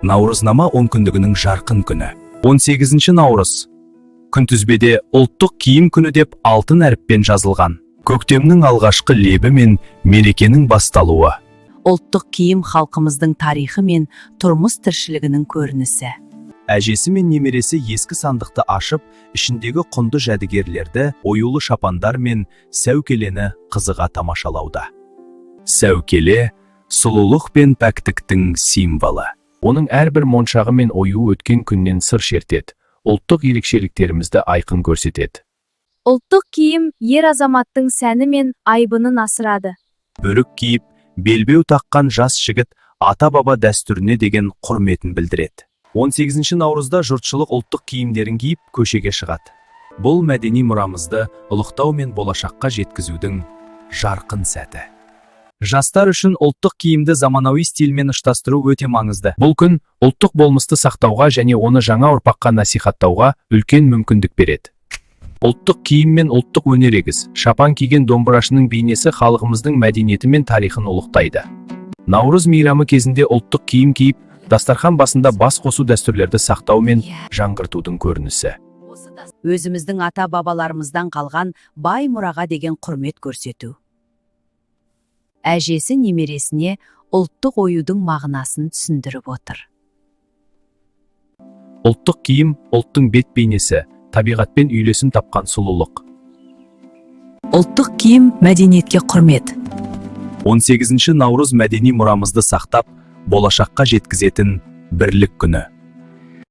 Наурызнама онкүндігінің жарқын күні. 18 наурыз. Күнтізбеде ұлттық киім күні деп алтын әріппен жазылған. Көктемнің алғашқы лебі мен мерекенің басталуы. Ұлттық киім халқымыздың тарихы мен тұрмыс тіршілігінің көрінісі. Әжесі мен немересі ескі сандықты ашып, ішіндегі құнды жәдігерлерді, оюлы шапандар мен сәукелені қызыға тамашалауда. Сәукеле сұлулық пен пәктіктің символы. Оның әрбір моншағы мен оюы өткен күннен сыр шертеді, ұлттық ерекшеліктерімізді айқын көрсетеді. Ұлттық киім ер азаматтың сәні мен айбынын асырады. Бөрік киіп, белбеу таққан жас жігіт ата-баба дәстүріне деген құрметін білдіреді. 18 наурызда жұртшылық ұлттық киімдерін киіп көшеге шығады. Бұл мәдени мұрамызды ұлықтау мен болашаққа жеткізудің жарқын сәті. Жастар үшін ұлттық киімді заманауи стильмен ұштастыру өте маңызды. Бұл күн ұлттық болмысты сақтауға және оны жаңа ұрпаққа насихаттауға үлкен мүмкіндік береді. Ұлттық киім мен ұлттық өнер егіз, шапан киген домбырашының бейнесі халқымыздың мәдениеті мен тарихын ұлықтайды. Наурыз мейрамы кезінде ұлттық киім киіп, дастархан басында бас қосу дәстүрлерді сақтау мен жаңғыртудың көрінісі. Өзіміздің ата-бабаларымыздан қалған бай мұраға деген құрмет көрсету. Әжесі немересіне ұлттық оюдың мағынасын түсіндіріп отыр. Ұлттық киім ұлттың бет бейнесі, табиғатпен үйлесім тапқан сұлулық. Ұлттық киім мәдениетке құрмет. 18 наурыз мәдени мұрамызды сақтап, болашаққа жеткізетін бірлік күні.